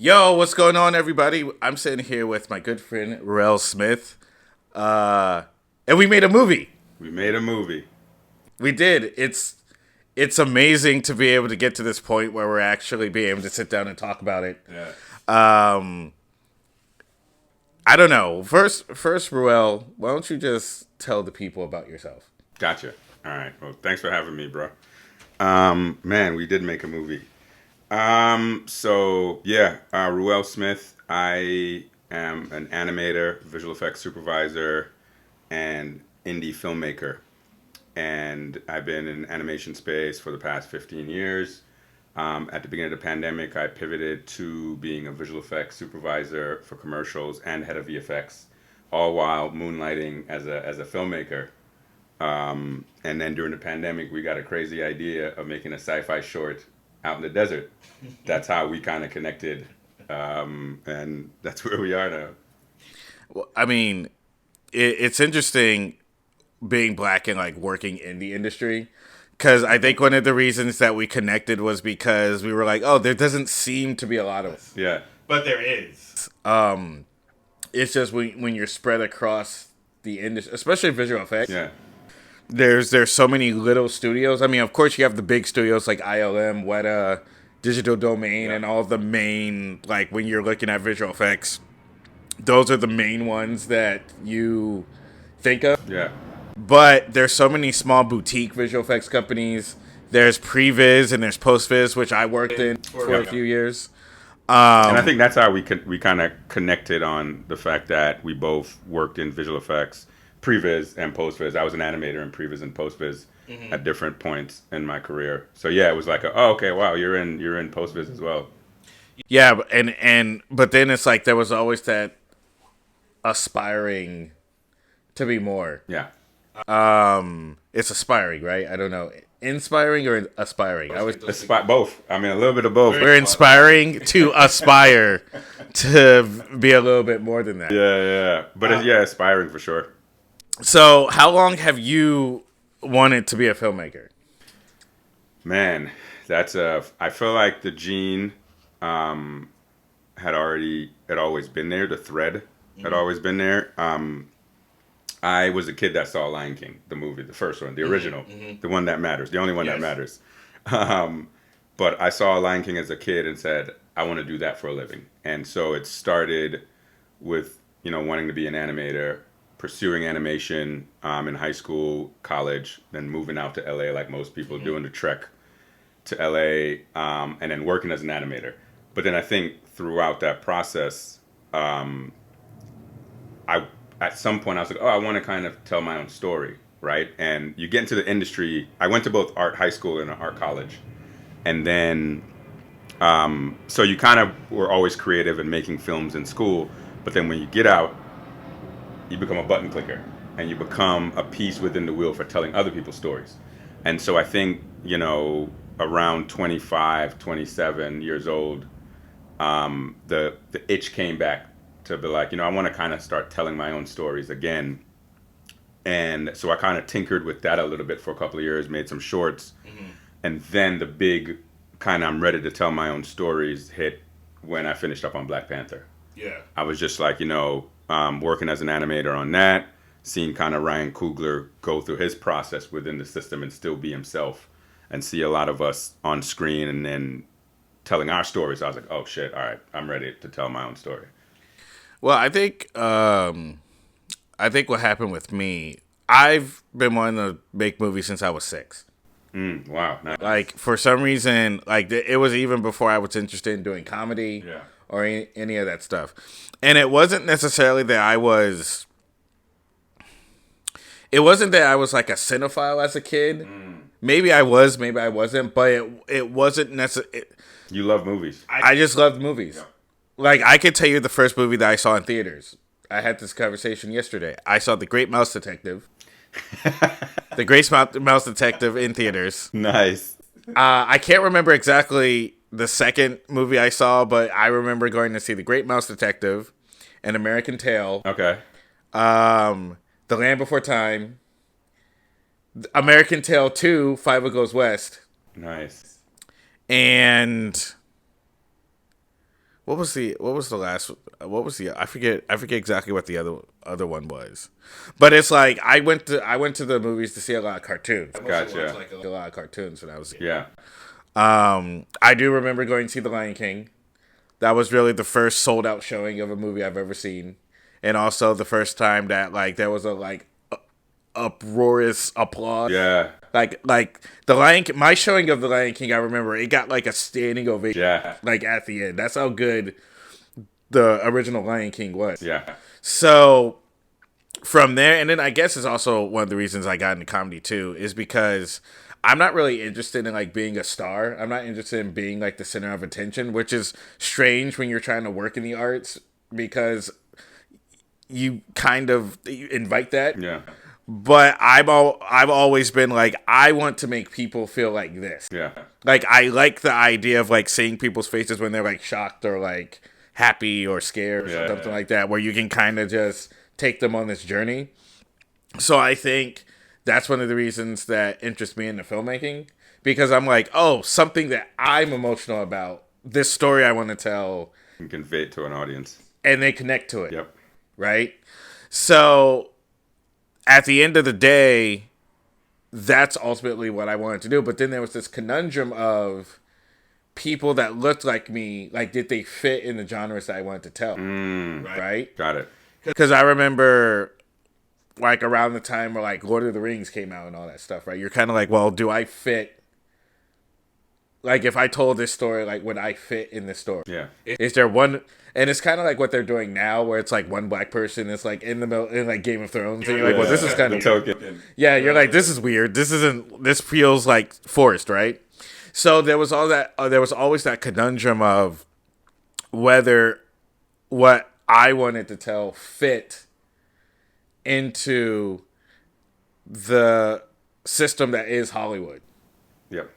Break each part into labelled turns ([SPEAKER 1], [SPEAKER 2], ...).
[SPEAKER 1] Yo, what's going on, everybody? I'm sitting here with my good friend Ruel Smith, and we made a movie.
[SPEAKER 2] We made a movie.
[SPEAKER 1] We did. It's amazing to be able to get to this point where we're actually being able to sit down and talk about it.
[SPEAKER 2] Yeah.
[SPEAKER 1] I don't know. First, Ruel, why don't you just tell the people about yourself?
[SPEAKER 2] Gotcha. All right. Well, thanks for having me, bro. Man, we did make a movie. Ruel Smith. I am an animator, visual effects supervisor, and indie filmmaker. And I've been in animation space for the past 15 years. At the beginning of the pandemic, I pivoted to being a visual effects supervisor for commercials and head of VFX, all while moonlighting as a filmmaker. And then during the pandemic, we got a crazy idea of making a sci-fi short out in the desert. That's how we kind of connected, and that's where we are now.
[SPEAKER 1] Well, I mean, it's interesting being black and like working in the industry. Because I think one of the reasons that we connected was because we were like, oh, there doesn't seem to be a lot of us.
[SPEAKER 2] Yeah.
[SPEAKER 1] But there is. It's just when you're spread across the industry, especially visual effects.
[SPEAKER 2] Yeah.
[SPEAKER 1] There's so many little studios. I mean, of course, you have the big studios like ILM, Weta, Digital Domain, and all the main, like when you're looking at visual effects, those are the main ones that you think of.
[SPEAKER 2] Yeah.
[SPEAKER 1] But there's so many small boutique visual effects companies. There's Previs and there's Postvis, which I worked in for a few years.
[SPEAKER 2] And I think that's how we kind of connected on the fact that we both worked in visual effects, Previs and Postvis. I was an animator in Previs and Postvis at different points in my career. So yeah, it was like, okay, wow, you're in Postvis as well.
[SPEAKER 1] Yeah, but then it's like there was always that aspiring to be more.
[SPEAKER 2] Yeah.
[SPEAKER 1] It's aspiring, right? I don't know. Inspiring or aspiring? I was
[SPEAKER 2] both. I mean, a little bit of both.
[SPEAKER 1] We're inspiring to aspire to be a little bit more than that.
[SPEAKER 2] Yeah. But aspiring for sure.
[SPEAKER 1] So, how long have you wanted to be a filmmaker?
[SPEAKER 2] Man, I feel like the gene had always been there. The thread had always been there. I was a kid that saw Lion King, the movie, the first one, the original, the one that matters, the only one that matters. But I saw Lion King as a kid and said, I want to do that for a living. And so it started with, wanting to be an animator, pursuing animation in high school, college, then moving out to LA like most people, doing the trek to LA, and then working as an animator. But then I think throughout that process, at some point I was like, I want to kind of tell my own story, right? And you get into the industry. I went to both art high school and art college. And then, so you kind of were always creative and making films in school. But then when you get out, you become a button clicker and you become a piece within the wheel for telling other people's stories. And so I think, around 25, 27 years old, the itch came back to be like, I want to kind of start telling my own stories again. And so I kind of tinkered with that a little bit for a couple of years, made some shorts. And then the big kind of I'm ready to tell my own stories hit when I finished up on Black Panther.
[SPEAKER 1] Yeah.
[SPEAKER 2] I was just like, working as an animator on that, seeing kind of Ryan Coogler go through his process within the system and still be himself and see a lot of us on screen and then telling our stories. I was like, oh shit, all right, I'm ready to tell my own story.
[SPEAKER 1] Well, I think what happened with me, I've been wanting to make movies since I was 6.
[SPEAKER 2] Wow. Nice.
[SPEAKER 1] Like, for some reason, like, it was even before I was interested in doing comedy or any of that stuff. And it wasn't necessarily that I was like a cinephile as a kid. Maybe I was, maybe I wasn't, but it wasn't necessarily.
[SPEAKER 2] You love movies.
[SPEAKER 1] I just loved movies. Yeah. Like, I could tell you the first movie that I saw in theaters. I had this conversation yesterday. I saw The Great Mouse Detective. The Great Mouse Detective in theaters.
[SPEAKER 2] Nice.
[SPEAKER 1] I can't remember exactly the second movie I saw, but I remember going to see The Great Mouse Detective, An American Tale.
[SPEAKER 2] Okay.
[SPEAKER 1] The Land Before Time. American Tale 2, Five Goes West.
[SPEAKER 2] Nice.
[SPEAKER 1] And I forget exactly what the other one was. But it's like I went to the movies to see a lot of cartoons.
[SPEAKER 2] Gotcha.
[SPEAKER 1] Like a lot of cartoons when I was
[SPEAKER 2] Yeah.
[SPEAKER 1] I do remember going to see The Lion King. That was really the first sold out showing of a movie I've ever seen. And also the first time that like there was a like uproarious applause.
[SPEAKER 2] Yeah.
[SPEAKER 1] Like the Lion King, my showing of The Lion King, I remember it got like a standing ovation.
[SPEAKER 2] Yeah.
[SPEAKER 1] Like at the end. That's how good the original Lion King was.
[SPEAKER 2] Yeah.
[SPEAKER 1] So from there, and then I guess it's also one of the reasons I got into comedy too, is because I'm not really interested in like being a star. I'm not interested in being like the center of attention, which is strange when you're trying to work in the arts because you kind of you invite that.
[SPEAKER 2] Yeah.
[SPEAKER 1] But I've always been like, I want to make people feel like this.
[SPEAKER 2] Yeah.
[SPEAKER 1] Like I like the idea of like seeing people's faces when they're like shocked or like happy or scared or something like that, where you can kind of just take them on this journey. So I think that's one of the reasons that interests me into filmmaking, because I'm like, oh, something that I'm emotional about, this story I want to tell,
[SPEAKER 2] You can convey it to an audience.
[SPEAKER 1] and they connect to it.
[SPEAKER 2] Yep.
[SPEAKER 1] Right? So at the end of the day, that's ultimately what I wanted to do. But then there was this conundrum of people that looked like me, like did they fit in the genres that I wanted to tell? Right?
[SPEAKER 2] Got it.
[SPEAKER 1] Because I remember like around the time where like Lord of the Rings came out and all that stuff, right? You're kind of like, well, do I fit? Like if I told this story, like would I fit in this story?
[SPEAKER 2] Yeah.
[SPEAKER 1] Is there one? And it's kind of like what they're doing now, where it's like one black person is like in the middle in like Game of Thrones, and you're like, well, this is kind of
[SPEAKER 2] token.
[SPEAKER 1] yeah. You're like, this is weird. This isn't. This feels like forced, right? So there was all that. There was always that conundrum of whether what I wanted to tell fit into the system that is Hollywood,
[SPEAKER 2] Yep.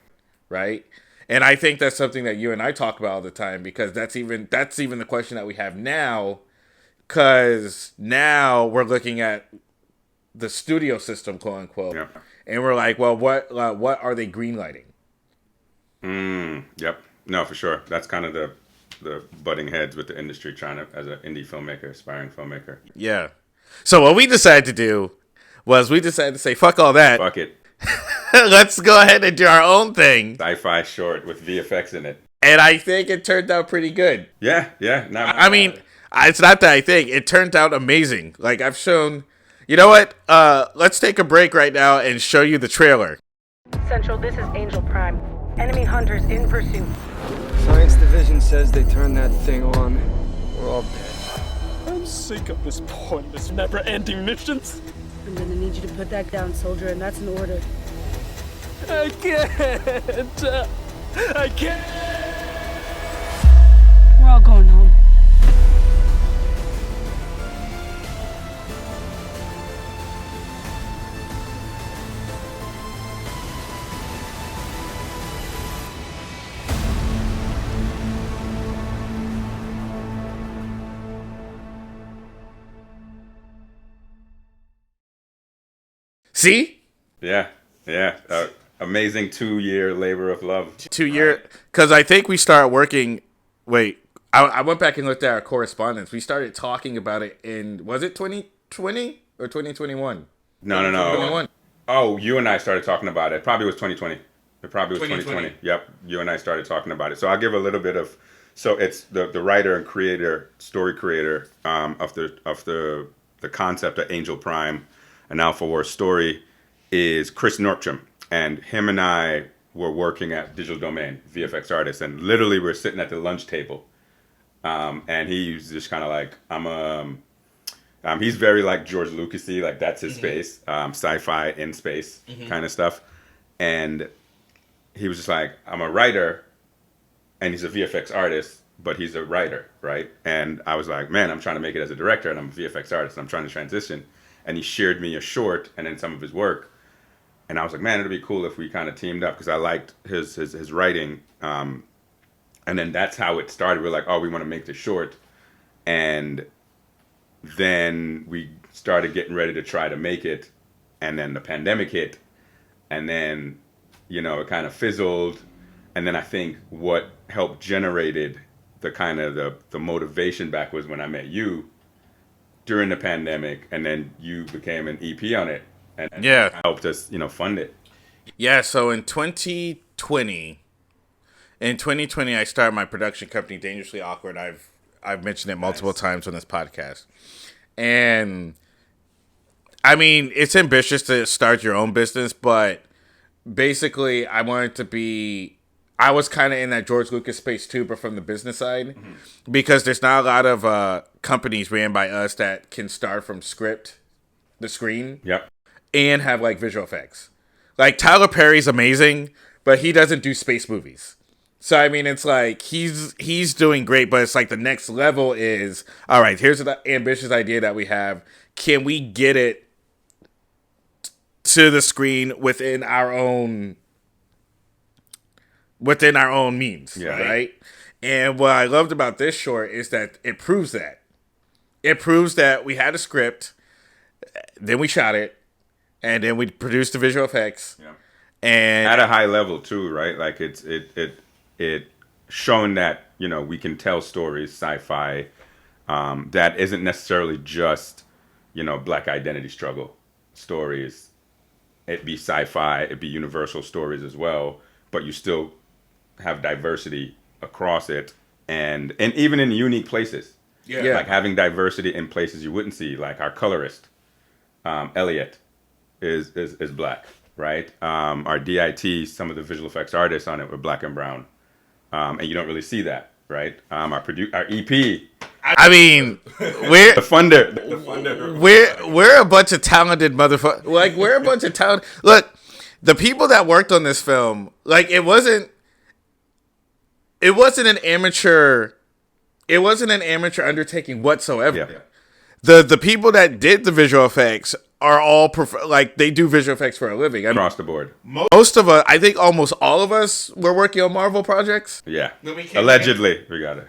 [SPEAKER 1] right? And I think that's something that you and I talk about all the time, because that's even the question that we have now, because now we're looking at the studio system, quote unquote,
[SPEAKER 2] Yep.
[SPEAKER 1] and we're like, well, what are they greenlighting?
[SPEAKER 2] Yep. No, for sure. That's kind of the butting heads with the industry trying to, as an indie filmmaker, aspiring filmmaker.
[SPEAKER 1] Yeah. So what we decided to do was we decided to say, fuck all that.
[SPEAKER 2] Fuck it.
[SPEAKER 1] Let's go ahead and do our own thing.
[SPEAKER 2] Sci-fi short with VFX in it.
[SPEAKER 1] And I think it turned out pretty good.
[SPEAKER 2] Yeah. Yeah.
[SPEAKER 1] I mean, it's not that I think. It turned out amazing. Like, I've shown... You know what? Let's take a break right now and show you the trailer.
[SPEAKER 3] Central, this is Angel Prime. Enemy hunters in pursuit.
[SPEAKER 4] Science Division says they turned that thing on. We're all dead.
[SPEAKER 5] I'm sick of this pointless, never-ending missions.
[SPEAKER 3] I'm gonna need you to put that down, soldier, and that's an order.
[SPEAKER 5] I can't. I can't.
[SPEAKER 3] We're all going home.
[SPEAKER 1] See?
[SPEAKER 2] Yeah. Yeah. Amazing 2-year labor of love.
[SPEAKER 1] 2 year... Because I think we started working... Wait. I went back and looked at our correspondence. We started talking about it in... Was it 2020 or 2021?
[SPEAKER 2] No.
[SPEAKER 1] 2021.
[SPEAKER 2] Oh, you and I started talking about it. Probably was 2020. It probably was 2020. Yep. You and I started talking about it. So I'll give a little bit of... So it's the writer and creator, story creator of the concept of Angel Prime, an Alpha War story, is Chris Nortrum. And him and I were working at Digital Domain, VFX artists, and literally we're sitting at the lunch table. And he's just kind of like, he's very like George Lucas-y, like that's his space, sci-fi in space kind of stuff. And he was just like, I'm a writer, and he's a VFX artist, but he's a writer, right? And I was like, man, I'm trying to make it as a director, and I'm a VFX artist, and I'm trying to transition. And he shared me a short and then some of his work. And I was like, man, it'd be cool if we kind of teamed up, because I liked his writing. And then that's how it started. We're like, oh, we want to make this short. And then we started getting ready to try to make it. And then the pandemic hit. And then, it kind of fizzled. And then I think what helped generated the motivation back was when I met you during the pandemic, and then you became an EP on it, and helped us, fund it.
[SPEAKER 1] Yeah. So in 2020, I started my production company, Dangerously Awkward. I've mentioned it multiple times on this podcast, and I mean, it's ambitious to start your own business, but basically, I was kind of in that George Lucas space too, but from the business side, because there's not a lot of companies ran by us that can start from the screen, and have like visual effects. Like Tyler Perry's amazing, but he doesn't do space movies. So I mean, it's like he's doing great, but it's like the next level is, all right, here's the ambitious idea that we have. Can we get it to the screen within our own means, right? And what I loved about this short is that it proves that. It proves that we had a script, then we shot it, and then we produced the visual effects. Yeah. And
[SPEAKER 2] at a high level too, right? Like it shown that, we can tell stories, sci-fi, that isn't necessarily just, Black identity struggle stories. It'd be sci-fi, it'd be universal stories as well, but you still have diversity across it, and even in unique places. Yeah. Like having diversity in places you wouldn't see, like our colorist, Elliot, is Black, right? Our DIT, some of the visual effects artists on it were Black and brown, and you don't really see that, right? Our EP.
[SPEAKER 1] I mean, we're
[SPEAKER 2] the funder.
[SPEAKER 1] We're a bunch of talented motherfuckers. Like, we're a bunch of talent. Look, the people that worked on this film, like, it wasn't an amateur undertaking whatsoever. Yeah. The people that did the visual effects are all they do visual effects for a living.
[SPEAKER 2] Across the board.
[SPEAKER 1] Most of us, I think almost all of us, were working on Marvel projects.
[SPEAKER 2] Yeah. Allegedly, we got it.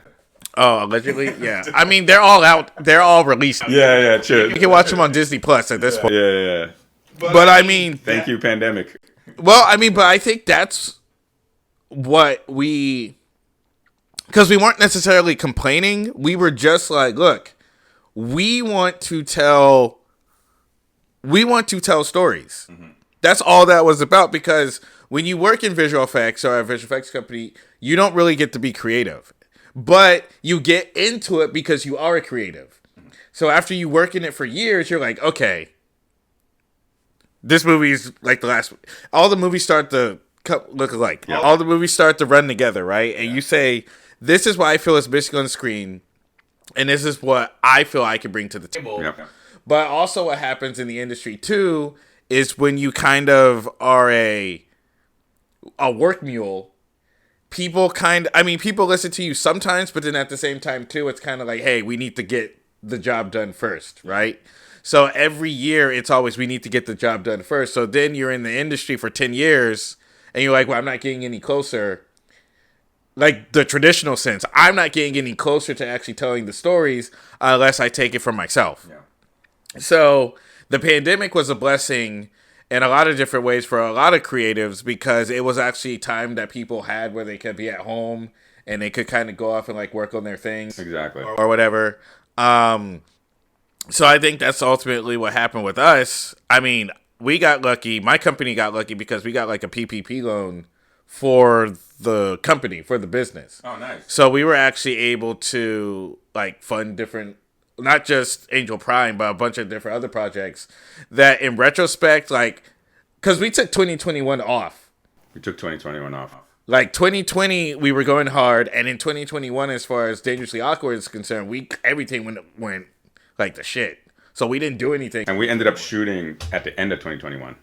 [SPEAKER 1] Oh, allegedly? Yeah. I mean, they're all out. They're all released.
[SPEAKER 2] Yeah, true.
[SPEAKER 1] You can watch them on Disney Plus at this point.
[SPEAKER 2] Yeah.
[SPEAKER 1] But I mean...
[SPEAKER 2] Thank you, pandemic.
[SPEAKER 1] Well, I mean, but I think that's what because we weren't necessarily complaining. We were just like, look, we want to tell stories. Mm-hmm. That's all that was about, because when you work in visual effects or a visual effects company, you don't really get to be creative. But you get into it because you are a creative. So after you work in it for years, you're like, okay, this movie's like the last. All the movies start to look alike. Yeah. All the movies start to run together, right? And you say, this is what I feel is missing on the screen, and this is what I feel I can bring to the table. Yeah. But also what happens in the industry, too, is when you kind of are a work mule, people listen to you sometimes, but then at the same time, too, it's kind of like, hey, we need to get the job done first, right? So every year, it's always, we need to get the job done first. So then you're in the industry for 10 years, and you're like, well, I'm not getting any closer. Like the traditional sense, I'm not getting any closer to actually telling the stories unless I take it for myself. Yeah. So the pandemic was a blessing in a lot of different ways for a lot of creatives, because it was actually time that people had where they could be at home and they could kind of go off and like work on their things.
[SPEAKER 2] Exactly.
[SPEAKER 1] Or whatever. So I think that's ultimately what happened with us. I mean, we got lucky. My company got lucky because we got like a PPP loan for the company, for the business.
[SPEAKER 2] Oh, nice.
[SPEAKER 1] So we were actually able to like fund different, not just Angel Prime, but a bunch of different other projects that in retrospect, like, because we took 2021 off.
[SPEAKER 2] We took 2021 off.
[SPEAKER 1] Like 2020, we were going hard. And in 2021, as far as Dangerously Awkward is concerned, everything went like the shit. So we didn't do anything.
[SPEAKER 2] And we ended up shooting at the end of 2021.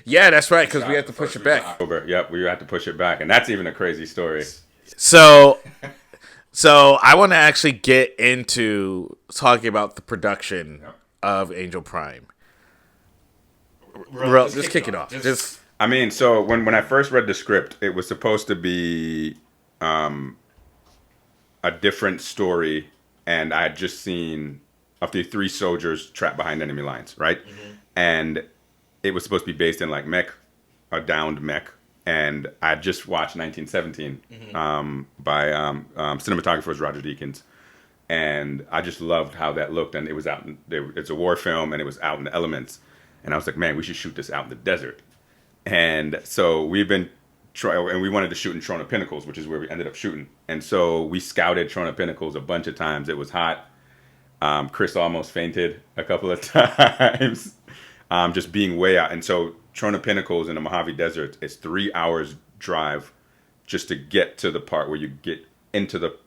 [SPEAKER 1] Yeah, that's right, because we had to push it back.
[SPEAKER 2] October. Yep, we had to push it back. And that's even a crazy story.
[SPEAKER 1] So I want to actually get into talking about the production of Angel Prime. Just kick it off.
[SPEAKER 2] I mean, so when I first read the script, it was supposed to be a different story, and I had just seen of the 3 soldiers trapped behind enemy lines, right? Mm-hmm. And it was supposed to be based in like a downed mech, and I just watched 1917 by cinematographer was Roger Deakins, and I just loved how that looked. And it was out. It's a war film, and it was out in the elements. And I was like, man, we should shoot this out in the desert. And so we've been and we wanted to shoot in Trona Pinnacles, which is where we ended up shooting. And so we scouted Trona Pinnacles a bunch of times. It was hot. Chris almost fainted a couple of times, just being way out. And so Trona Pinnacles in the Mojave Desert is 3 hours drive just to get to the part where you get into the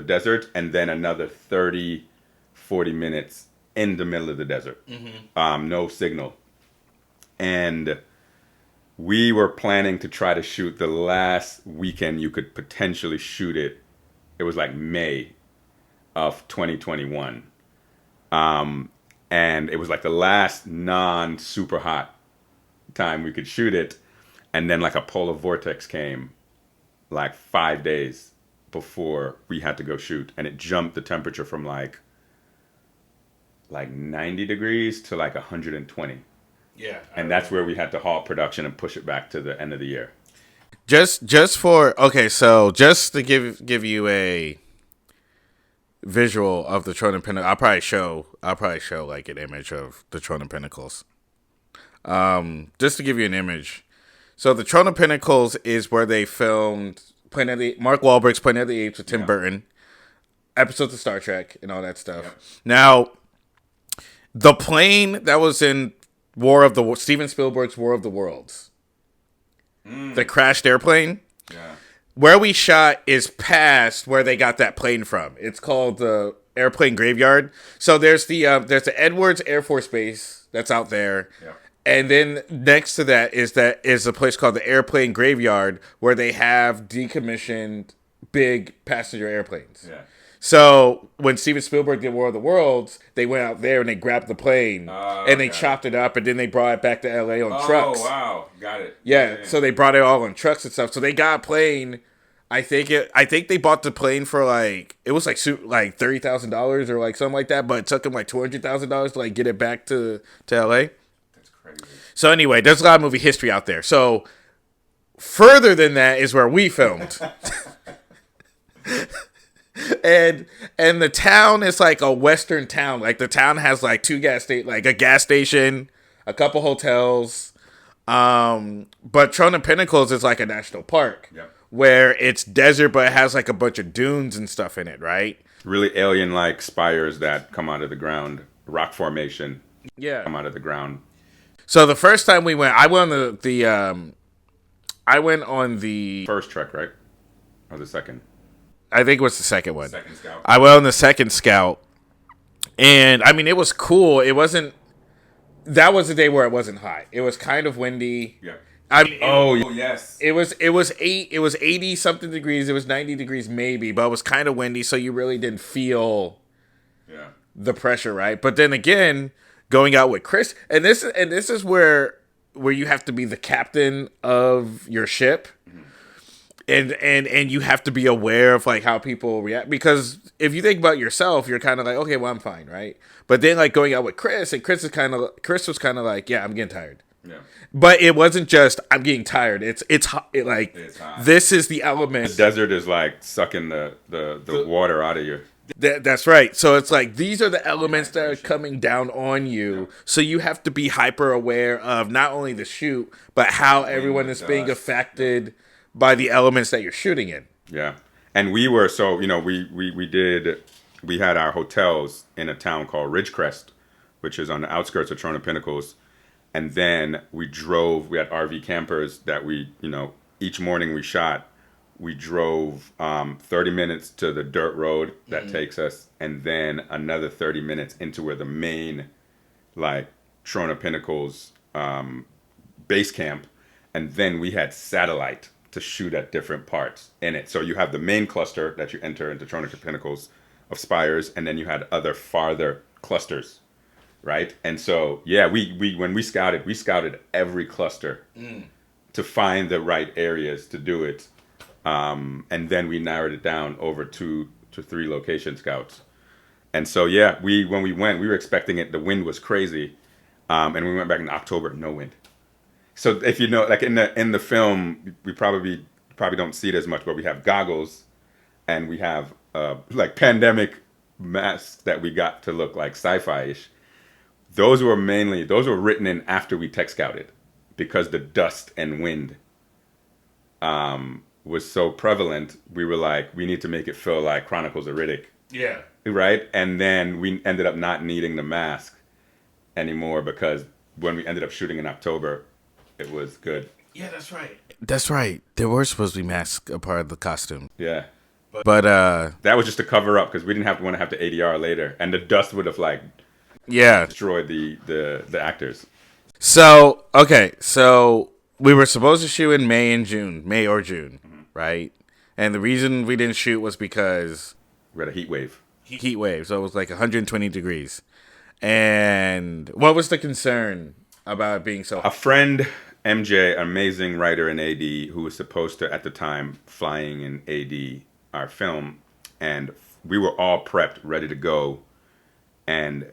[SPEAKER 2] desert, and then another 30, 40 minutes in the middle of the desert. No signal. And we were planning to try to shoot the last weekend you could potentially shoot it. It was like May of 2021. And it was like the last non-super hot time we could shoot it. And then like a polar vortex came like 5 days before we had to go shoot. And it jumped the temperature from like 90 degrees to like 120.
[SPEAKER 1] Yeah.
[SPEAKER 2] And that's where we had to halt production and push it back to the end of the year.
[SPEAKER 1] Just to give you a visual of the Trona Pinnacles, I'll probably show like an image of the Trona Pinnacles. Just to give you an image. So the Trona Pinnacles is where they filmed Mark Wahlberg's Planet of the Apes with Tim Burton, episodes of Star Trek and all that stuff. Yep. Now, the plane that was in Steven Spielberg's War of the Worlds, the crashed airplane. Yeah. Where we shot is past where they got that plane from. It's called the Airplane Graveyard. So there's the Edwards Air Force Base that's out there. Yeah. And then next to that is a place called the Airplane Graveyard where they have decommissioned big passenger airplanes. Yeah. So when Steven Spielberg did War of the Worlds, they went out there and they grabbed the plane and they chopped it up and then they brought it back to LA on trucks.
[SPEAKER 2] Oh wow, got it.
[SPEAKER 1] Yeah, so they brought it all on trucks and stuff. So they got a plane. I think they bought the plane for like $30,000 or like something like that, but it took them like $200,000 to like get it back to LA.
[SPEAKER 2] That's crazy. So
[SPEAKER 1] anyway, there's a lot of movie history out there. So further than that is where we filmed. And the town is like a western town. Like the town has like a gas station, a couple hotels. But Trona Pinnacles is like a national park where it's desert, but it has like a bunch of dunes and stuff in it, right?
[SPEAKER 2] Really alien-like spires that come out of the ground, rock formation. Yeah, come out of the ground.
[SPEAKER 1] So the first time we went, I went on the
[SPEAKER 2] first trek, right, or the second?
[SPEAKER 1] I think it was the second one.
[SPEAKER 2] Second scout.
[SPEAKER 1] I went on the second scout, and I mean it was cool. It wasn't. That was the day where it wasn't hot. It was kind of windy. Yeah. I mean,
[SPEAKER 2] yes.
[SPEAKER 1] It was 80 something degrees. It was 90 degrees maybe, but it was kind of windy, so you really didn't feel the pressure, right? But then again, going out with Chris, and this is where you have to be the captain of your ship. And you have to be aware of like how people react, because if you think about yourself, you're kind of like, okay, well, I'm fine, right? But then like going out with Chris, and Chris was kind of like, yeah, I'm getting tired. Yeah. But it wasn't just I'm getting tired. It's hot. It's hot. This is the element.
[SPEAKER 2] The desert is like sucking the water out of you.
[SPEAKER 1] That's right. So it's like these are the elements that are coming down on you. Yeah. So you have to be hyper aware of not only the shoot, but how everyone is being affected by the elements that you're shooting in.
[SPEAKER 2] Yeah. And we were, so, we had our hotels in a town called Ridgecrest, which is on the outskirts of Trona Pinnacles. And then we had RV campers that each morning we shot. We drove 30 minutes to the dirt road that takes us, and then another 30 minutes into where the main, Trona Pinnacles base camp. And then we had satellite to shoot at different parts in it. So you have the main cluster that you enter into Trona Pinnacles of spires, and then you had other farther clusters, right? And so, yeah, we when we scouted every cluster to find the right areas to do it. And then we narrowed it down over 2 to 3 location scouts. And so, yeah, when we went, we were expecting it. The wind was crazy. And we went back in October, no wind. So if you know, like in the film, we probably don't see it as much, but we have goggles, and we have like pandemic masks that we got to look like sci-fi-ish. Those were written in after we tech scouted, because the dust and wind was so prevalent. We were like, we need to make it feel like Chronicles of Riddick.
[SPEAKER 1] Yeah.
[SPEAKER 2] Right? And then we ended up not needing the mask anymore, because when we ended up shooting in October, it was good.
[SPEAKER 1] Yeah, that's right. That's right. There were supposed to be masks a part of the costume.
[SPEAKER 2] Yeah.
[SPEAKER 1] But
[SPEAKER 2] that was just to cover up, because we didn't want to have the ADR later, and the dust would have like destroyed the actors.
[SPEAKER 1] So we were supposed to shoot in May or June, right? And the reason we didn't shoot was because
[SPEAKER 2] we had a heat wave.
[SPEAKER 1] So it was like 120 degrees. And what was the concern about it being so hot?
[SPEAKER 2] A friend, MJ, amazing writer and AD, who was supposed to, at the time, flying in AD our film, and we were all prepped, ready to go. And,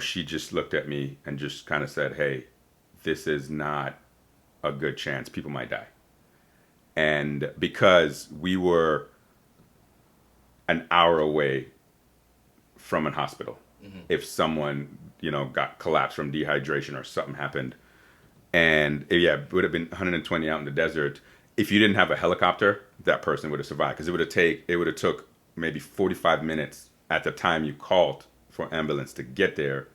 [SPEAKER 2] she just looked at me and just kind of said, hey, this is not a good chance. People might die. And because we were an hour away from a hospital, if someone, got collapsed from dehydration or something happened. And it would have been 120 out in the desert. If you didn't have a helicopter, that person would have survived, because it would have took maybe 45 minutes at the time you called for ambulance to get there,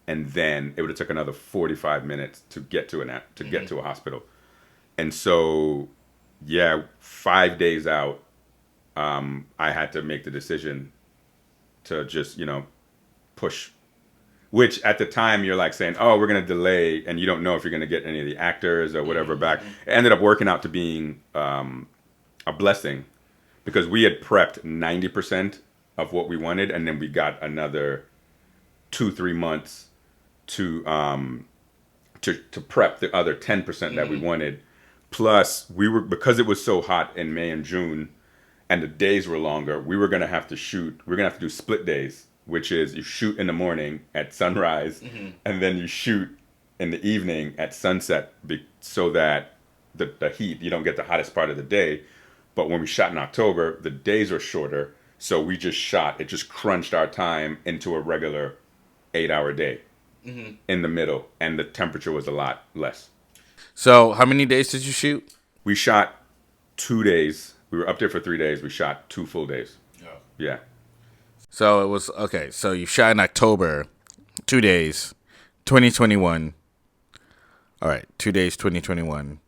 [SPEAKER 2] and then it would have took another 45 minutes to get to get to a hospital. And so, 5 days out, I had to make the decision to just push. Which at the time you're like saying, oh, we're going to delay, and you don't know if you're going to get any of the actors or whatever back. It ended up working out to being a blessing, because we had prepped 90% of what we wanted, and then we got another 2-3 months to prep the other 10% that we wanted. Plus, because it was so hot in May and June, and the days were longer, we were going to have to shoot. We're going to have to do split days, which is you shoot in the morning at sunrise, and then you shoot in the evening at sunset, so that the heat, you don't get the hottest part of the day. But when we shot in October, the days are shorter, so we just shot. It just crunched our time into a regular 8-hour day in the middle, and the temperature was a lot less.
[SPEAKER 1] So how many days did you shoot?
[SPEAKER 2] We shot 2 days. We were up there for 3 days. We shot 2 full days. Oh. Yeah.
[SPEAKER 1] So it was, okay, so you shot in October, 2 days, 2021. All right, 2 days, 2021.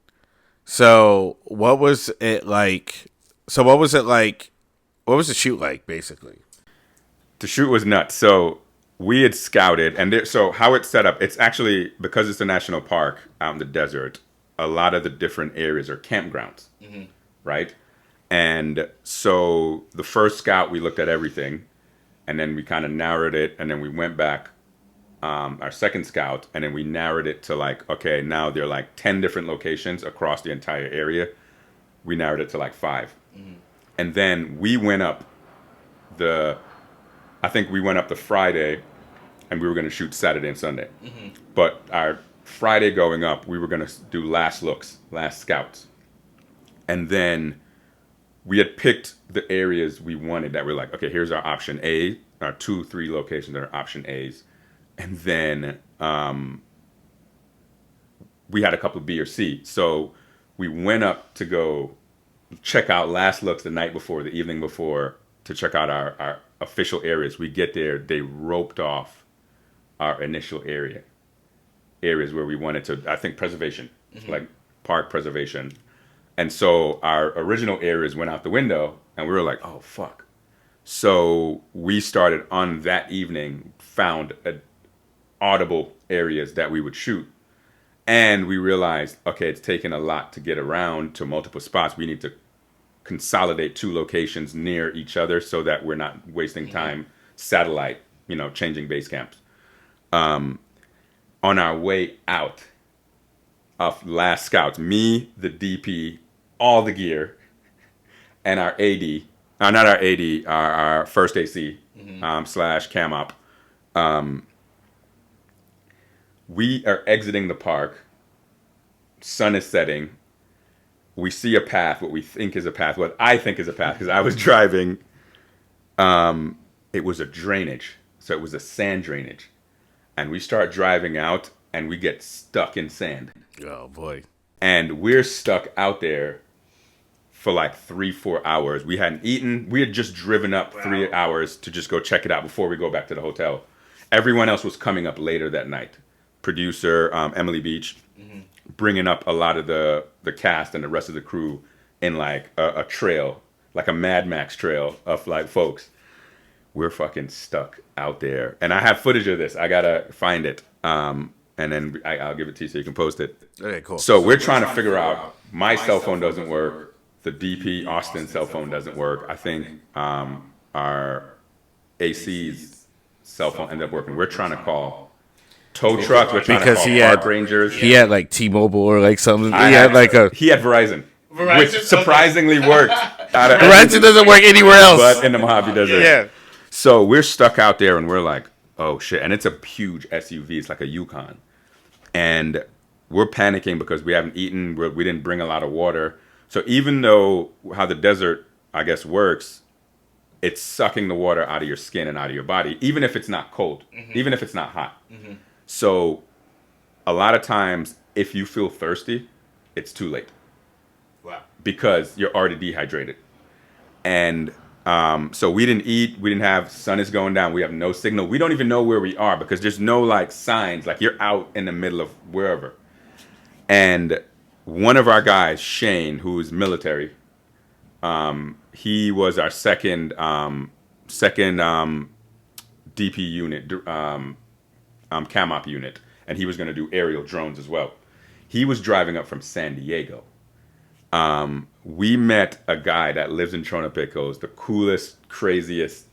[SPEAKER 1] So what was it like? What was the shoot like, basically?
[SPEAKER 2] The shoot was nuts. So we had scouted, and so how it's set up, it's actually, because it's a national park out in the desert, a lot of the different areas are campgrounds, right? And so the first scout, we looked at everything, and then we kind of narrowed it, and then we went back our second scout, and then we narrowed it to like, okay, now there are like 10 different locations across the entire area. We narrowed it to like 5. And then we went up the Friday, and we were going to shoot Saturday and Sunday. But our Friday going up, we were going to do last scouts. And then we had picked the areas we wanted that were like, okay, here's our option A, our 2-3 locations that are option A's. And then we had a couple of B or C. So we went up to go check out last looks the night before, the evening before, to check out our official areas. We get there, they roped off our initial areas where we wanted to, I think, preservation, like park preservation. And so our original areas went out the window, and we were like, oh, fuck. So we started on that evening, found audible areas that we would shoot. And we realized, okay, it's taken a lot to get around to multiple spots. We need to consolidate 2 locations near each other so that we're not wasting time satellite, changing base camps. On our way out of last scouts, me, the DP, all the gear, and our AD, not our AD, our first AC / cam op, we are exiting the park, sun is setting. We see a path, what we think is a path, what I think is a path, because I was driving. It was a drainage. So it was a sand drainage. And we start driving out, and we get stuck in sand.
[SPEAKER 1] Oh, boy.
[SPEAKER 2] And we're stuck out there for like 3-4 hours. We hadn't eaten. We had just driven up 3 hours to just go check it out before we go back to the hotel. Everyone else was coming up later that night. Producer, Emily Beach, bringing up a lot of the cast and the rest of the crew in like a trail, like a Mad Max trail of like folks. We're fucking stuck out there. And I have footage of this. I gotta find it. And then I'll give it to you so you can post it.
[SPEAKER 1] Okay, cool.
[SPEAKER 2] So we're trying to figure out, my cell phone doesn't work. The DP Austin cell phone doesn't work. I think our AC's cell phone ended up working. We're trying to call tow trucks. We're trying to call park rangers.
[SPEAKER 1] He had like T-Mobile or like something.
[SPEAKER 2] He had Verizon, which surprisingly worked.
[SPEAKER 1] Verizon doesn't work anywhere else.
[SPEAKER 2] But in the Mojave Desert.
[SPEAKER 1] Yeah.
[SPEAKER 2] So we're stuck out there and we're like, oh shit. And it's a huge SUV. It's like a Yukon. And we're panicking because we haven't eaten. We didn't bring a lot of water. So even though how the desert, I guess, works, it's sucking the water out of your skin and out of your body, even if it's not cold, even if it's not hot. So a lot of times, if you feel thirsty, it's too late.
[SPEAKER 1] Wow.
[SPEAKER 2] Because you're already dehydrated. And so we didn't eat. We didn't have, sun is going down. We have no signal. We don't even know where we are because there's no like signs. Like you're out in the middle of wherever. And one of our guys, Shane, who is military, he was our second DP unit, CAMOP unit, and he was going to do aerial drones as well. He was driving up from San Diego. We met a guy that lives in Tronopicos, the coolest, craziest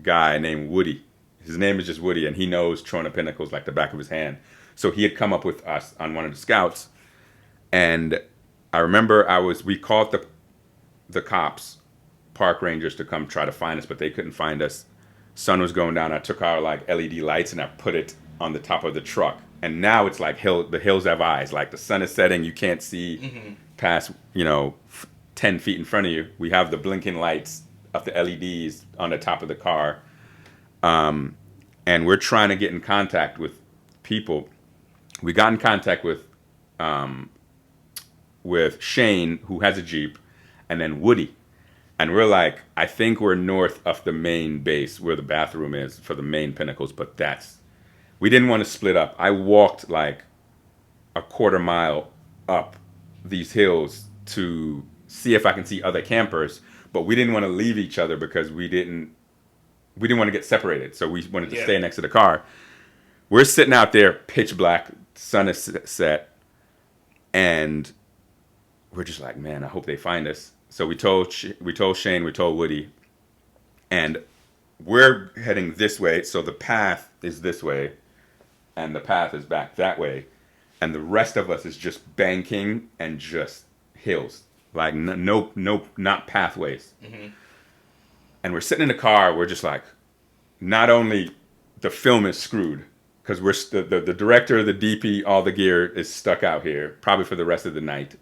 [SPEAKER 2] guy named Woody. His name is just Woody, and he knows Tronopicos like the back of his hand. So he had come up with us on one of the scouts. And I remember we called the cops, park rangers, to come try to find us, but they couldn't find us. Sun was going down. I took our like LED lights and I put it on the top of the truck. And now it's like the hills have eyes. Like the sun is setting, you can't see past 10 feet in front of you. We have the blinking lights of the LEDs on the top of the car, and we're trying to get in contact with people. We got in contact with Shane, who has a Jeep, and then Woody. And we're like, I think we're north of the main base where the bathroom is for the main pinnacles, but we didn't want to split up. I walked like a quarter mile up these hills to see if I can see other campers, but we didn't want to leave each other because we didn't want to get separated. So we wanted to stay next to the car. We're sitting out there, pitch black, sun is set, and we're just like, man, I hope they find us. So we told Shane, we told Woody, and we're heading this way. So the path is this way, and the path is back that way, and the rest of us is just banking and just hills, like no, not pathways. And we're sitting in the car. We're just like, not only the film is screwed because the director, the DP, all the gear is stuck out here, probably for the rest of the night.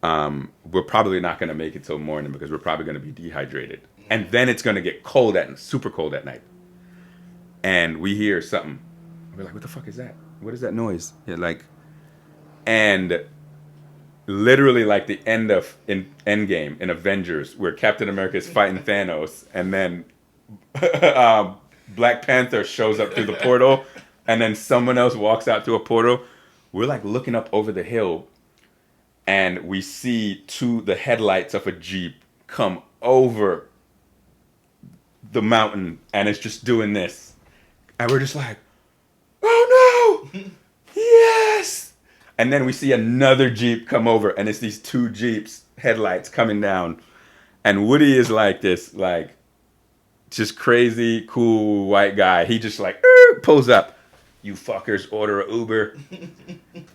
[SPEAKER 2] We're probably not going to make it till morning because we're probably going to be dehydrated. And then it's going to get super cold at night. And we hear something. We're like, what the fuck is that? What is that noise? Yeah, and literally like the end of Endgame in Avengers, where Captain America is fighting Thanos, and then Black Panther shows up through the portal, and then someone else walks out through a portal. We're like looking up over the hill, and we see the headlights of a Jeep come over the mountain, and it's just doing this. And we're just like, oh no! Yes! And then we see another Jeep come over, and it's these two Jeeps headlights coming down. And Woody is like this, like, just crazy, cool white guy. He just like, pulls up. You fuckers, order an Uber.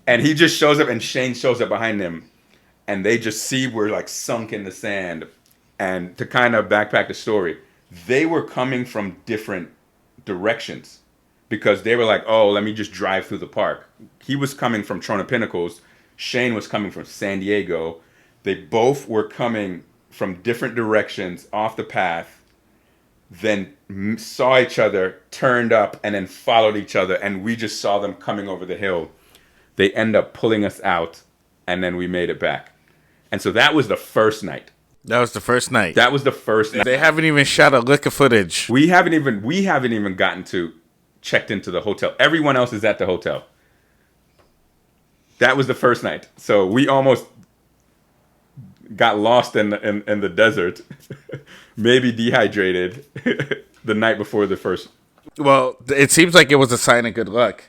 [SPEAKER 2] And he just shows up, and Shane shows up behind him. And they just see we're like sunk in the sand. And to kind of backpack the story, they were coming from different directions because they were like, oh, let me just drive through the park. He was coming from Tronopicos Shane was coming from San Diego. They both were coming from different directions off the path, then saw each other, turned up, and then followed each other, and we just saw them coming over the hill. They end up pulling us out, and then we made it back. And so that was the first night.
[SPEAKER 1] That was the first night.
[SPEAKER 2] That was the first night.
[SPEAKER 1] They haven't even shot a lick of footage.
[SPEAKER 2] We haven't even gotten to checked into the hotel. Everyone else is at the hotel. That was the first night. So we almost got lost in the desert, maybe dehydrated the night before the first.
[SPEAKER 1] Well, it seems like it was a sign of good luck.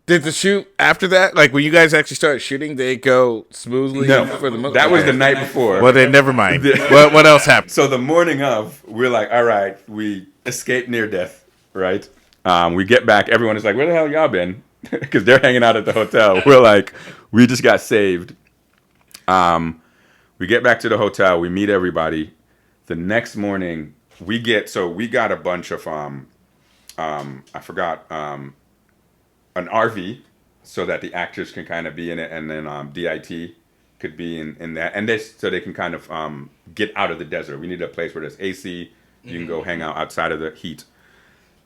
[SPEAKER 1] Did the shoot after that, like when you guys actually started shooting, did it go smoothly?
[SPEAKER 2] No,
[SPEAKER 1] for the
[SPEAKER 2] that was the night before.
[SPEAKER 1] Well, then never mind. What else happened?
[SPEAKER 2] So the morning of, we're like, all right, we escaped near death, right? We get back. Everyone is like, where the hell y'all been? Because they're hanging out at the hotel. We're like, we just got saved. We get back to the hotel. We meet everybody. The next morning, we got a bunch of, I forgot, an RV so that the actors can kind of be in it, and then DIT could be in that, and so they can kind of get out of the desert. We need a place where there's AC. You can go hang out outside of the heat.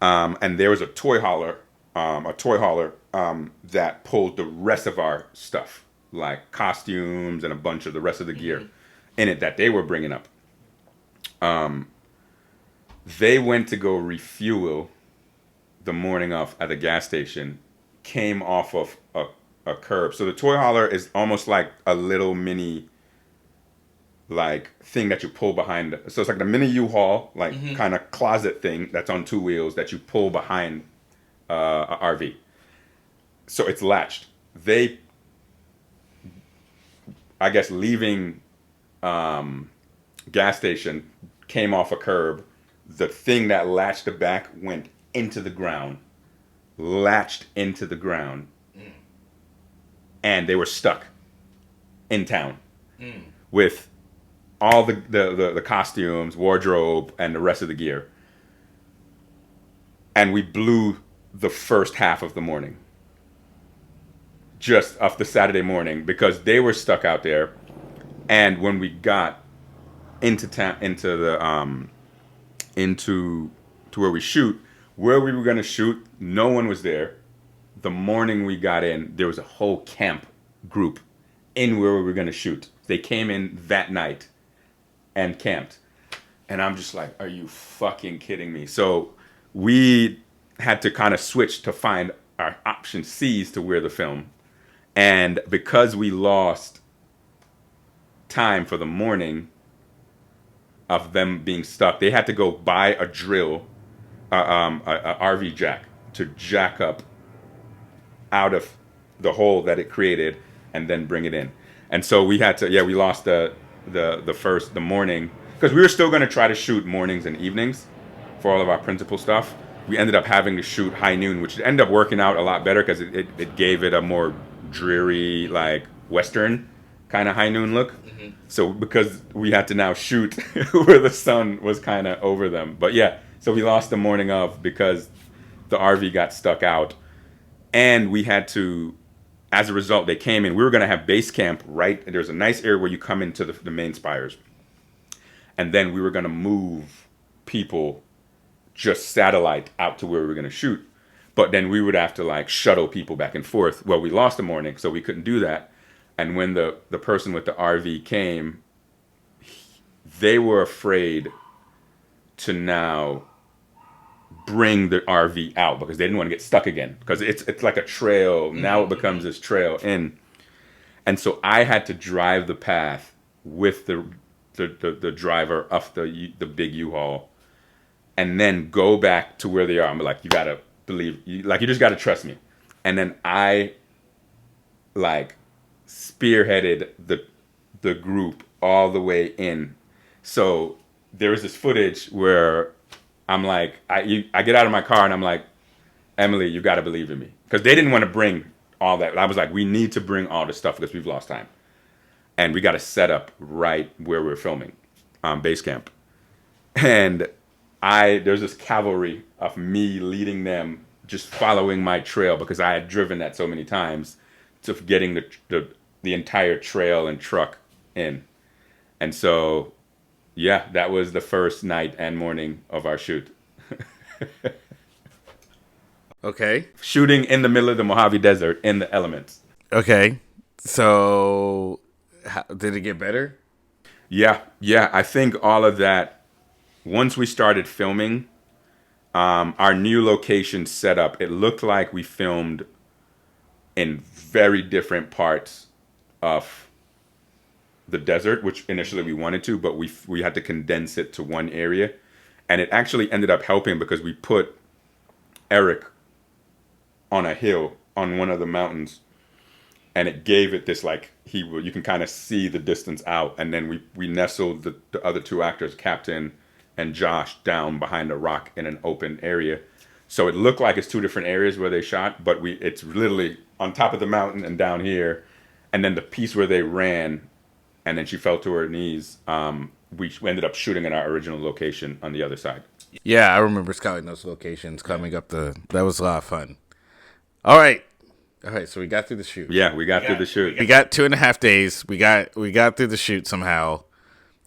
[SPEAKER 2] And there was a toy hauler that pulled the rest of our stuff, like costumes and a bunch of the rest of the gear in it that they were bringing up. They went to go refuel the morning of at the gas station, came off of a curb. So the toy hauler is almost like a little mini like thing that you pull behind. So it's like the mini U-Haul, like kind of closet thing that's on two wheels that you pull behind a RV. So it's latched. They, I guess, leaving gas station, came off a curb. The thing that latched the back went into the ground, latched into the ground, and they were stuck in town with all the costumes, wardrobe, and the rest of the gear. And we blew the first half of the morning, just off the Saturday morning, because they were stuck out there. And when we got into town, into where we shoot, where we were going to shoot, no one was there. The morning we got in, there was a whole camp group in where we were going to shoot. They came in that night and camped. And I'm just like, are you fucking kidding me? So we had to kind of switch to find our option C's to wear the film. And because we lost time for the morning of them being stuck, they had to go buy a drill, a RV jack, to jack up out of the hole that it created and then bring it in. And so we had to, we lost the morning, because we were still going to try to shoot mornings and evenings for all of our principal stuff. We ended up having to shoot high noon, which ended up working out a lot better because it gave it a more dreary, like Western kind of high noon look. So because we had to now shoot where the sun was kind of over them. But yeah, so we lost the morning of because the RV got stuck out. And we had to, as a result, they came in. We were going to have base camp right. There's a nice area where you come into the main spires. And then we were going to move people just satellite out to where we were going to shoot. But then we would have to like shuttle people back and forth. Well, we lost the morning, so we couldn't do that. And when the person with the RV came, they were afraid to now bring the RV out because they didn't want to get stuck again. Because it's like a trail. Now it becomes this trail in. And so I had to drive the path with the driver of the big U-Haul and then go back to where they are. I'm like, you got to believe, you just got to trust me. And then I like spearheaded the group all the way in. So there was this footage where I'm like, I get out of my car and I'm like, Emily, you got to believe in me. Because they didn't want to bring all that. I was like, we need to bring all this stuff because we've lost time. And we got to set up right where we're filming, base camp. And there's this cavalry of me leading them, just following my trail because I had driven that so many times of getting the entire trail and truck in. And so, yeah, that was the first night and morning of our shoot.
[SPEAKER 1] Okay.
[SPEAKER 2] Shooting in the middle of the Mojave Desert in the elements.
[SPEAKER 1] Okay. So, did it get better?
[SPEAKER 2] Yeah. I think all of that, once we started filming, our new location setup, it looked like we filmed in very different parts of the desert, which initially we wanted to, but we had to condense it to one area. And it actually ended up helping because we put Eric on a hill on one of the mountains, and it gave it this, like, you can kind of see the distance out. And then we nestled the other two actors, Captain and Josh, down behind a rock in an open area. So it looked like it's two different areas where they shot, but it's literally on top of the mountain and down here. And then the piece where they ran and then she fell to her knees, we ended up shooting in our original location on the other side.
[SPEAKER 1] Yeah, I remember scouting those locations coming up that was a lot of fun. All right, so we got through the shoot.
[SPEAKER 2] Yeah, we got through the shoot.
[SPEAKER 1] We got 2.5 days. We got through the shoot somehow.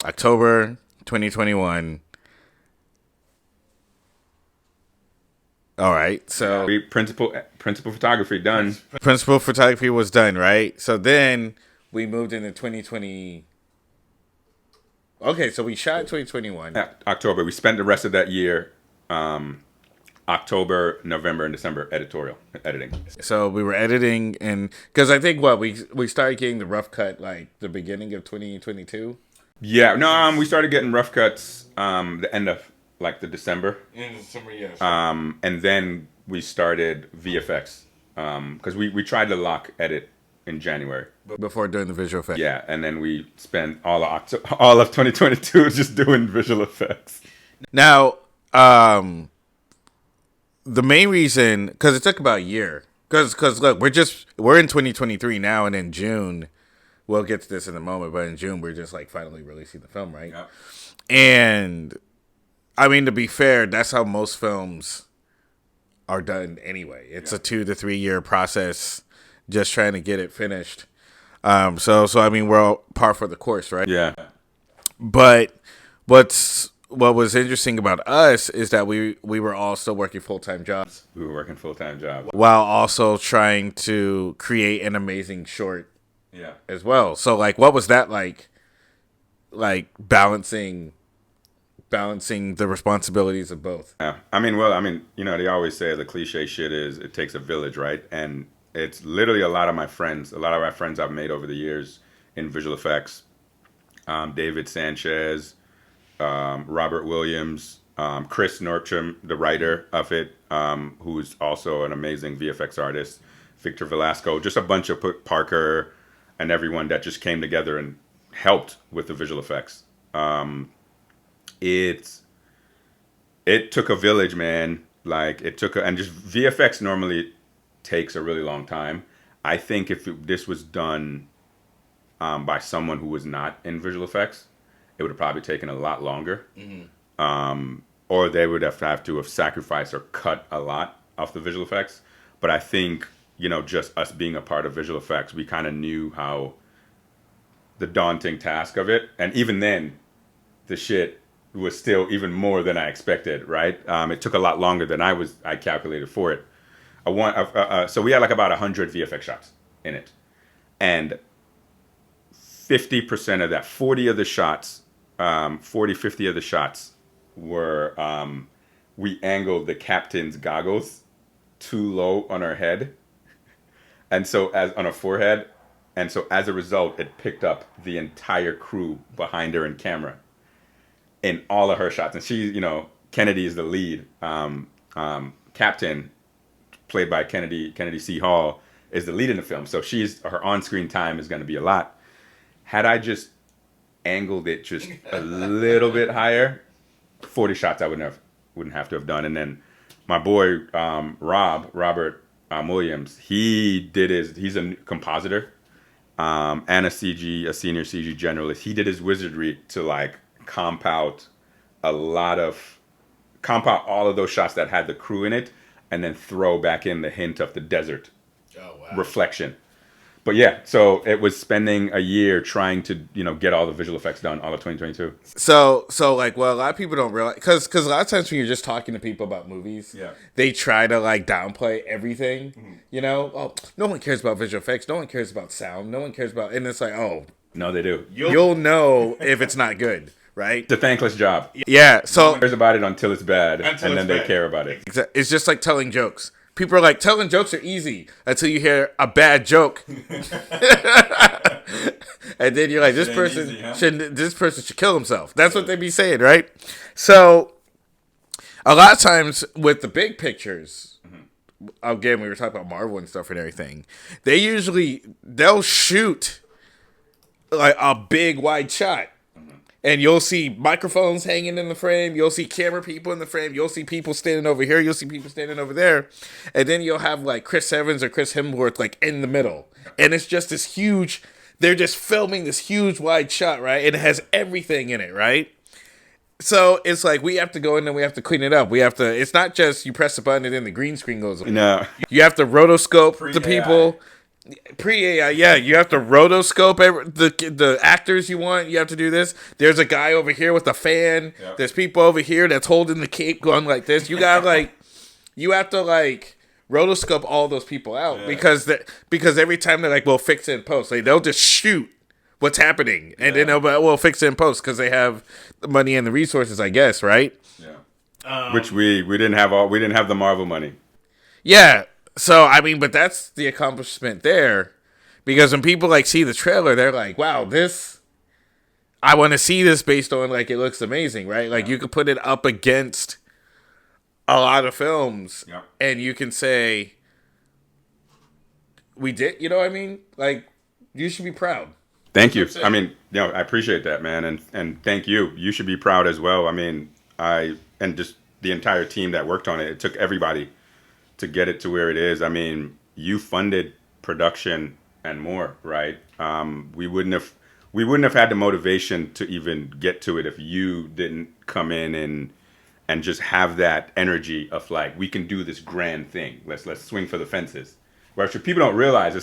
[SPEAKER 1] October 2021. All right, so
[SPEAKER 2] principal photography done.
[SPEAKER 1] Principal photography was done, right? So then we moved into 2020. Okay, so we shot 2021.
[SPEAKER 2] October. We spent the rest of that year, October, November, and December editing.
[SPEAKER 1] So we were editing, and because I think we started getting the rough cut like the beginning of 2022.
[SPEAKER 2] Yeah, no, we started getting rough cuts the end of like the December.
[SPEAKER 1] In December, yes.
[SPEAKER 2] And then we started VFX because we tried to lock edit in January
[SPEAKER 1] Before doing the visual effects.
[SPEAKER 2] Yeah, and then we spent all of 2022 just doing visual effects.
[SPEAKER 1] Now, the main reason, because it took about a year, because look, we're in 2023 now, and in June, we'll get to this in a moment, but in June we're just like finally releasing the film, right?
[SPEAKER 2] Yep.
[SPEAKER 1] And I mean, to be fair, that's how most films are done anyway. It's a 2 to 3 year process, just trying to get it finished. So I mean, we're all par for the course, right?
[SPEAKER 2] Yeah.
[SPEAKER 1] But what was interesting about us is that we were all still working full-time jobs.
[SPEAKER 2] We were working full-time jobs
[SPEAKER 1] while also trying to create an amazing short.
[SPEAKER 2] Yeah.
[SPEAKER 1] As well. So like, what was that like? Like balancing the responsibilities of both.
[SPEAKER 2] Yeah. I mean, they always say the cliche shit is it takes a village, right? And it's literally a lot of my friends I've made over the years in visual effects. David Sanchez, Robert Williams, Chris Nordstrom, the writer of it, who's also an amazing VFX artist, Victor Velasco, just a bunch of Parker and everyone that just came together and helped with the visual effects. It took a village, man. Like and just VFX normally takes a really long time. I think if this was done by someone who was not in visual effects, it would have probably taken a lot longer. Mm-hmm. Or they would have to have sacrificed or cut a lot off the visual effects. But I think, just us being a part of visual effects, we kind of knew how the daunting task of it. And even then, the shit was still even more than I expected, right? It took a lot longer than I calculated for it. So we had like about 100 VFX shots in it. And 50% of that, 50 of the shots were, we angled the captain's goggles too low on her head. And so on her forehead. And so as a result, it picked up the entire crew behind her in camera in all of her shots. And she, Kennedy is the lead. Captain, played by Kennedy C. Hall, is the lead in the film. So her on-screen time is going to be a lot. Had I just angled it just a little bit higher, 40 shots I wouldn't have to have done. And then my boy, Robert Williams, he's a compositor and a senior CG generalist. He did his wizardry to like comp out all of those shots that had the crew in it, and then throw back in the hint of the desert reflection. But yeah, so it was spending a year trying to, get all the visual effects done all of 2022.
[SPEAKER 1] So like, well, a lot of people don't realize, because a lot of times when you're just talking to people about movies, they try to like downplay everything. Oh, no one cares about visual effects, no one cares about sound, no one cares about, and it's like, oh,
[SPEAKER 2] No, they do.
[SPEAKER 1] you'll know if it's not good, right?
[SPEAKER 2] It's a thankless job.
[SPEAKER 1] Yeah. So
[SPEAKER 2] No one cares about it until it's bad, and then they care about it.
[SPEAKER 1] it's just like telling jokes. People are like, telling jokes are easy until you hear a bad joke. And then you're like, this person should kill himself. That's what they be saying, right? So a lot of times with the big pictures, again, we were talking about Marvel and stuff and everything, they'll shoot like a big wide shot. And you'll see microphones hanging in the frame. You'll see camera people in the frame. You'll see people standing over here. You'll see people standing over there. And then you'll have like Chris Evans or Chris Hemsworth like in the middle. And it's just this huge, they're just filming this huge wide shot, right? And it has everything in it, right? So it's like we have to go in and we have to clean it up. It's not just you press a button and then the green screen goes on.
[SPEAKER 2] No.
[SPEAKER 1] You have to rotoscope the people. Pre-AI, yeah. You have to rotoscope the actors you want. You have to do this. There's a guy over here with a fan. Yep. There's people over here that's holding the cape going like this. You got you have to rotoscope all those people out because every time they're like, we'll fix it in post. They'll just shoot what's happening and then we'll fix it in post because they have the money and the resources, I guess, right?
[SPEAKER 2] Yeah. Which we didn't have we didn't have the Marvel money.
[SPEAKER 1] Yeah. So, I mean, but that's the accomplishment there. Because when people, see the trailer, they're like, wow, I want to see this based on, it looks amazing, right? You could put it up against a lot of films, and you can say, we did, you know what I mean? You should be proud.
[SPEAKER 2] Thank you. I mean, I appreciate that, man, and thank you. You should be proud as well. I mean, and just the entire team that worked on it. It took everybody to get it to where it is. I mean, you funded production and more, right? We wouldn't have had the motivation to even get to it if you didn't come in and just have that energy of we can do this grand thing. Let's swing for the fences. Whereas people don't realize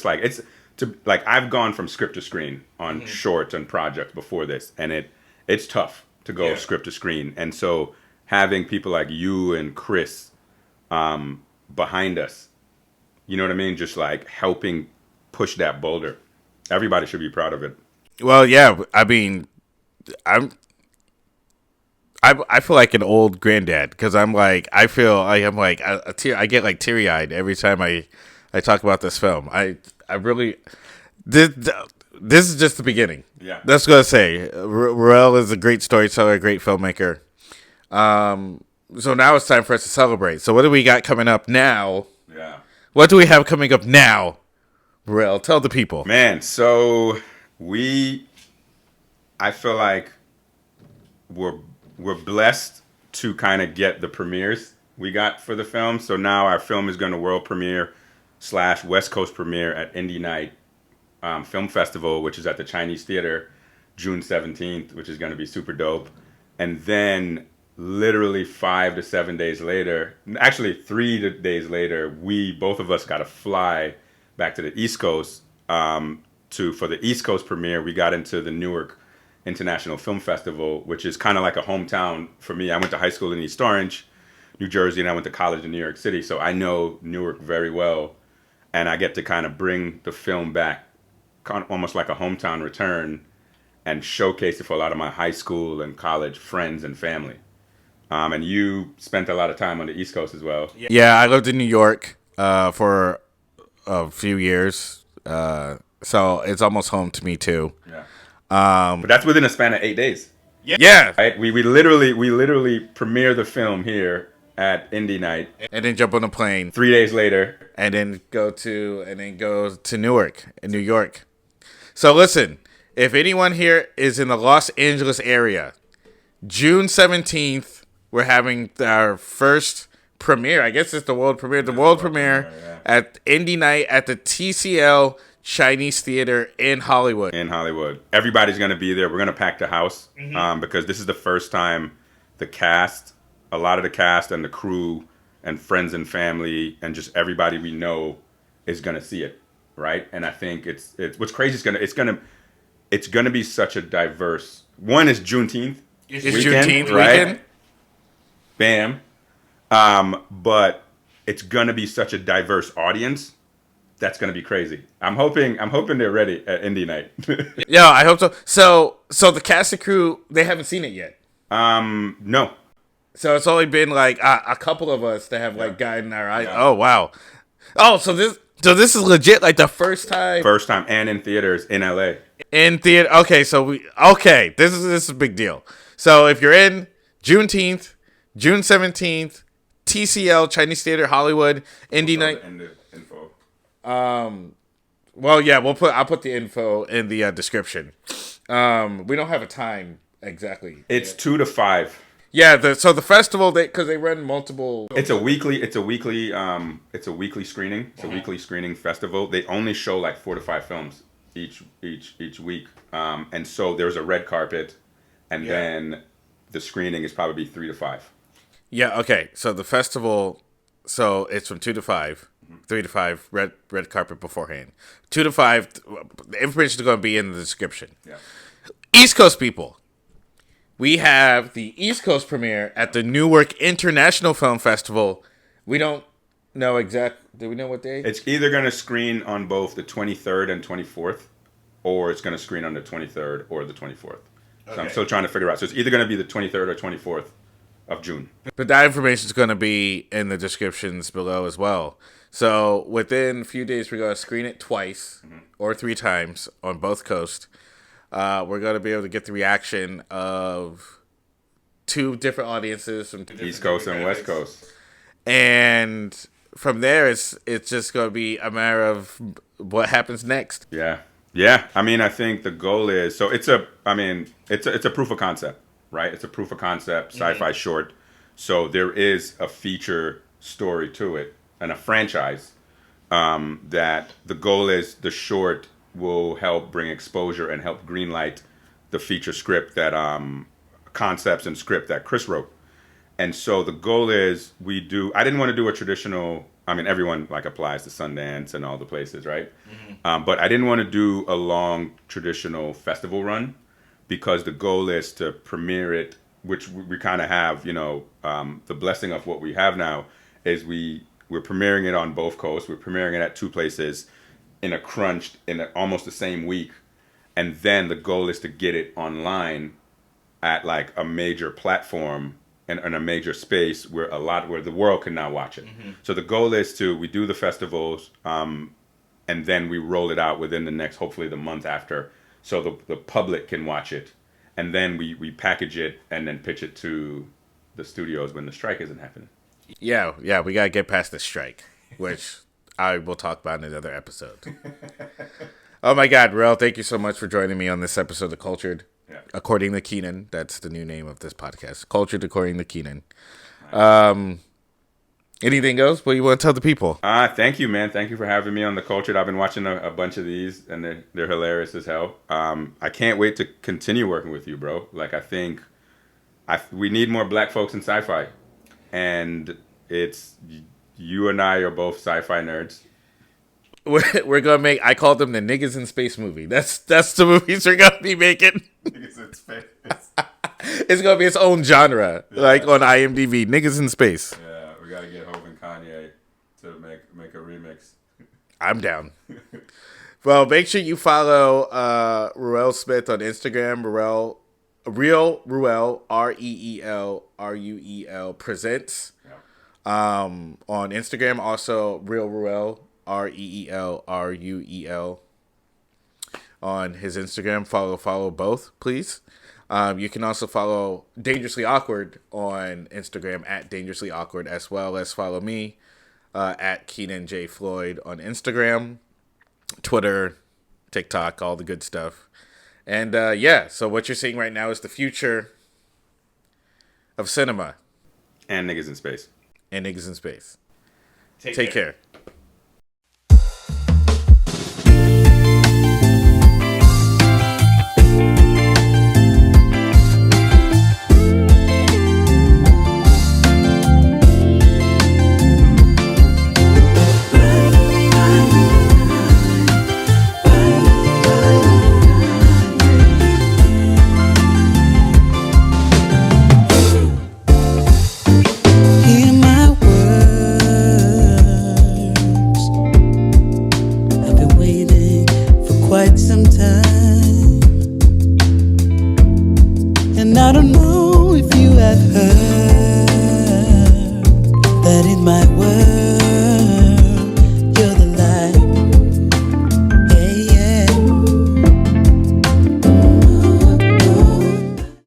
[SPEAKER 2] I've gone from script to screen on shorts and projects before this, and it's tough to go script to screen. And so having people like you and Chris behind us, you know what I mean? Just helping push that boulder. Everybody should be proud of it.
[SPEAKER 1] Well, yeah. I mean, I feel like an old granddad because I feel I get teary eyed every time I talk about this film. I really this is just the beginning.
[SPEAKER 2] Yeah,
[SPEAKER 1] that's what I say. Ruel is a great storyteller, a great filmmaker. So now it's time for us to celebrate. So what do we got coming up now?
[SPEAKER 2] Yeah.
[SPEAKER 1] What do we have coming up now? Ruel, tell the people.
[SPEAKER 2] Man, so I feel like we're blessed to kind of get the premieres we got for the film. So now our film is going to world premiere / West Coast premiere at Indie Night Film Festival, which is at the Chinese Theater, June 17th, which is going to be super dope. And then literally 5 to 7 days later, actually 3 days later, both of us got to fly back to the East Coast for the East Coast premiere. We got into the Newark International Film Festival, which is kind of like a hometown for me. I went to high school in East Orange, New Jersey, and I went to college in New York City, so I know Newark very well, and I get to kind of bring the film back, almost like a hometown return, and showcase it for a lot of my high school and college friends and family. And you spent a lot of time on the East Coast as well.
[SPEAKER 1] Yeah, I lived in New York for a few years, so it's almost home to me too.
[SPEAKER 2] Yeah. But that's within a span of 8 days.
[SPEAKER 1] Yeah.
[SPEAKER 2] Right? We literally premiere the film here at Indie Night,
[SPEAKER 1] and then jump on a plane
[SPEAKER 2] 3 days later,
[SPEAKER 1] and then go to Newark in New York. So listen, if anyone here is in the Los Angeles area, June 17th. We're having our first premiere. I guess it's the world premiere. The world premiere at Indie Night at the TCL Chinese Theater in Hollywood.
[SPEAKER 2] Everybody's going to be there. We're going to pack the house because this is the first time a lot of the cast and the crew and friends and family and just everybody we know is going to see it. right? And I think it's what's crazy is it's gonna be such a diverse. One is Juneteenth.
[SPEAKER 1] It's
[SPEAKER 2] weekend,
[SPEAKER 1] Juneteenth
[SPEAKER 2] right?
[SPEAKER 1] weekend.
[SPEAKER 2] Bam. But it's gonna be such a diverse audience. That's gonna be crazy. I'm hoping they're ready at Indie Night.
[SPEAKER 1] Yeah, I hope so. So the cast and crew, they haven't seen it yet.
[SPEAKER 2] No.
[SPEAKER 1] So it's only been like a couple of us that have like gotten our eyes.
[SPEAKER 2] Yeah.
[SPEAKER 1] Oh wow. Oh, so this is legit like the first time
[SPEAKER 2] And in theaters in LA.
[SPEAKER 1] in theater. Okay, so this is a big deal. So if you're in Juneteenth, June 17th, TCL Chinese Theater Hollywood Indie Night.
[SPEAKER 2] Info.
[SPEAKER 1] Well, yeah, I'll put the info in the description. We don't have a time exactly.
[SPEAKER 2] It's 2 to 5.
[SPEAKER 1] Yeah, so the festival because they run multiple.
[SPEAKER 2] It's a weekly screening. It's a weekly screening festival. They only show like 4 to 5 films each week. And so there's a red carpet, and then the screening is probably 3 to 5.
[SPEAKER 1] Yeah, okay. So the festival, so it's from 2 to 5, 3 to 5, red carpet beforehand. 2 to 5, the information is going to be in the description.
[SPEAKER 2] Yeah.
[SPEAKER 1] East Coast people. We have the East Coast premiere at the Newark International Film Festival. We don't know do we know what day?
[SPEAKER 2] It's either going to screen on both the 23rd and 24th, or it's going to screen on the 23rd or the 24th. So I'm still trying to figure out. So it's either going to be the 23rd or 24th of June.
[SPEAKER 1] But that information is going to be in the descriptions below as well. So within a few days, we're going to screen it twice or 3 times on both coasts. We're going to be able to get the reaction of 2 different audiences from
[SPEAKER 2] East Coast and West Coast.
[SPEAKER 1] And from there, it's just going to be a matter of what happens next.
[SPEAKER 2] Yeah. Yeah. I mean, I think the goal is, so it's a proof of concept, right? It's a proof of concept sci-fi short. So there is a feature story to it and a franchise that the goal is the short will help bring exposure and help greenlight the feature script that concepts and script that Chris wrote. And so the goal is I didn't want to do a traditional, I mean, everyone like applies to Sundance and all the places, right? But I didn't want to do a long traditional festival run because the goal is to premiere it, which we kind of have, the blessing of what we have now is we're premiering it on both coasts. We're premiering it at 2 places in almost the same week. And then the goal is to get it online at like a major platform and a major space where the world can now watch it. So the goal is we do the festivals, and then we roll it out within the next, hopefully the month after, so the public can watch it. And then we package it and then pitch it to the studios when the strike isn't happening.
[SPEAKER 1] Yeah, we got to get past the strike, which I will talk about in another episode. Oh my God, Ruel, thank you so much for joining me on this episode of KULTur'd.
[SPEAKER 2] Yeah.
[SPEAKER 1] According to Keenan, that's the new name of this podcast. KULTur'd according to Keenan. Anything else? What do you want to tell the people?
[SPEAKER 2] Thank you, man. Thank you for having me on the KULTur'd. I've been watching a bunch of these, and they're hilarious as hell. I can't wait to continue working with you, bro. Like, I think we need more black folks in sci-fi. And you and I are both sci-fi nerds.
[SPEAKER 1] We're gonna make. I call them the niggas in space movie. That's the movies we're gonna be making.
[SPEAKER 2] Niggas in space.
[SPEAKER 1] It's gonna be its own genre, like on IMDb. Niggas in space.
[SPEAKER 2] Yeah, we gotta get Hov and Kanye to make a remix.
[SPEAKER 1] I'm down. Well, make sure you follow Ruel Smith on Instagram. Ruel Ruel presents. On Instagram, also Real Ruel Ruel on his Instagram. Follow both, please. You can also follow Dangerously Awkward on Instagram at Dangerously Awkward, as well as follow me at Keenan J. Floyd on Instagram, Twitter, TikTok, all the good stuff. And so what you're seeing right now is the future of cinema.
[SPEAKER 2] And niggas in space.
[SPEAKER 1] And niggas in space. Take care.